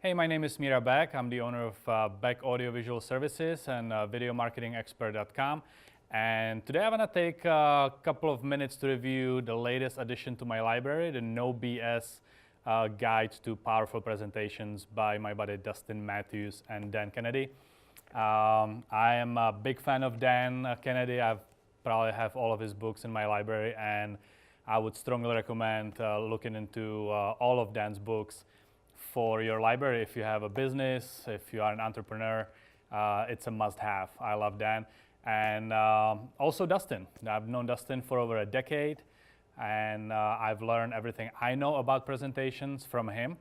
Hey, my name is Beck. I'm the owner of Beck Audiovisual Services and videomarketingexpert.com. And today I want to take a couple of minutes to review the latest addition to my library, the No BS Guide to Powerful Presentations by my buddy Dustin Matthews and Dan Kennedy. I am a big fan of Dan Kennedy. I probably have all of his books in my library, and I would strongly recommend looking into all of Dan's books for your library. If you have a business, if you are an entrepreneur, it's a must-have. I love Dan. And also Dustin. I've known Dustin for over a decade, and I've learned everything I know about presentations from him.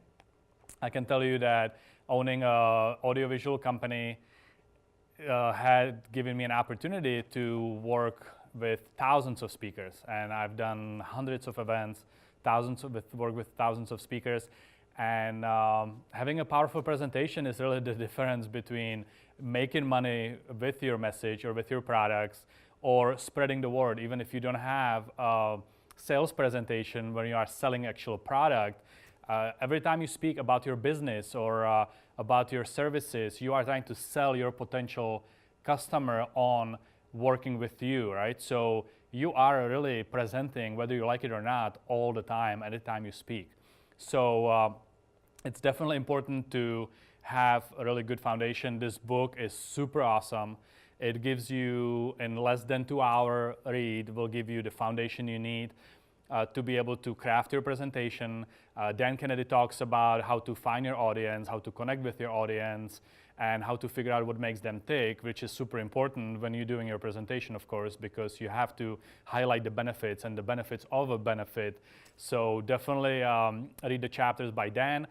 I can tell you that owning an audiovisual company had given me an opportunity to work with thousands of speakers, and I've done hundreds of events, worked with thousands of speakers. And having a powerful presentation is really the difference between making money with your message or with your products or spreading the word. Even if you don't have a sales presentation where you are selling actual product, every time you speak about your business or about your services, you are trying to sell your potential customer on working with you, right? So you are really presenting, whether you like it or not, all the time, every time you speak. So it's definitely important to have a really good foundation. This book is super awesome. It gives you, in less than 2-hour read, will give you the foundation you need to be able to craft your presentation. Dan Kennedy talks about how to find your audience, how to connect with your audience, and how to figure out what makes them tick, which is super important when you're doing your presentation, of course, because you have to highlight the benefits and the benefits of a benefit. So definitely read the chapters by Dan.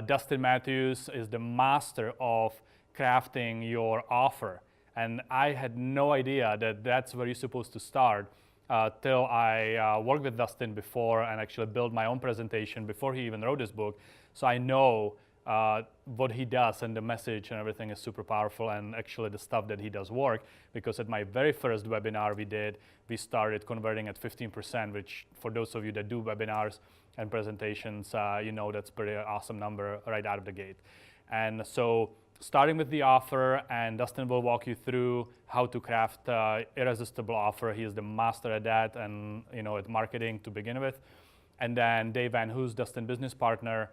Dustin Matthews is the master of crafting your offer. And I had no idea that that's where you're supposed to start till I worked with Dustin before and actually built my own presentation before he even wrote this book. So I know what he does, and the message and everything is super powerful, and actually the stuff that he does work, because at my very first webinar we started converting at 15%, which for those of you that do webinars and presentations, you know that's a pretty awesome number right out of the gate. And so starting with the offer, and Dustin will walk you through how to craft irresistible offer. He is the master at that, and at marketing to begin with. And then Dave Van Hoos, Dustin's business partner,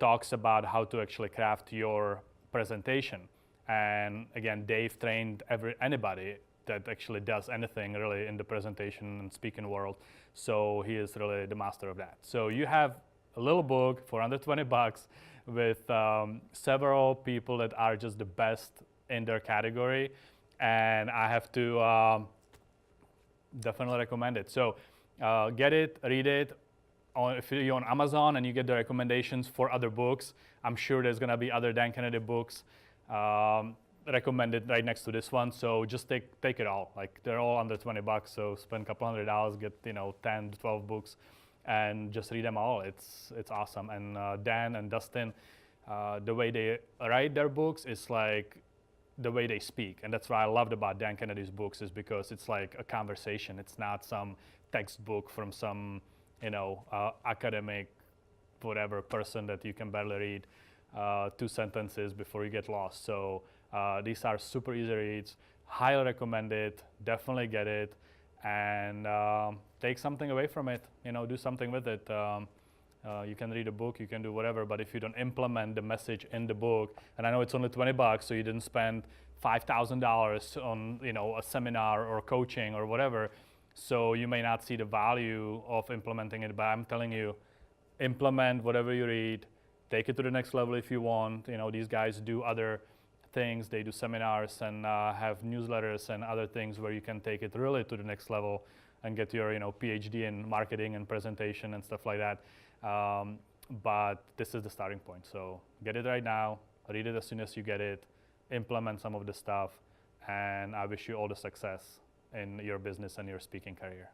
talks about how to actually craft your presentation. And again, Dave trained anybody that actually does anything really in the presentation and speaking world. So he is really the master of that. So you have a little book for under 20 bucks with several people that are just the best in their category. And I have to definitely recommend it. So get it, read it. If you're on Amazon and you get the recommendations for other books, I'm sure there's going to be other Dan Kennedy books recommended right next to this one. So just take it all. Like, they're all under 20 bucks. So spend a couple $100, get 10 to 12 books, and just read them all. It's awesome. And Dan and Dustin, the way they write their books is like the way they speak. And that's what I loved about Dan Kennedy's books, is because it's like a conversation. It's not some textbook from some academic, whatever person that you can barely read 2 sentences before you get lost. So these are super easy reads, highly recommended, definitely get it, and take something away from it, do something with it. You can read a book, you can do whatever, but if you don't implement the message in the book, and I know it's only 20 bucks, so you didn't spend $5,000 on a seminar or coaching or whatever, so you may not see the value of implementing it, but I'm telling you, implement whatever you read, take it to the next level if you want. These guys do other things. They do seminars and have newsletters and other things where you can take it really to the next level and get your PhD in marketing and presentation and stuff like that. But this is the starting point. So get it right now, read it as soon as you get it, implement some of the stuff, and I wish you all the success in your business and your speaking career.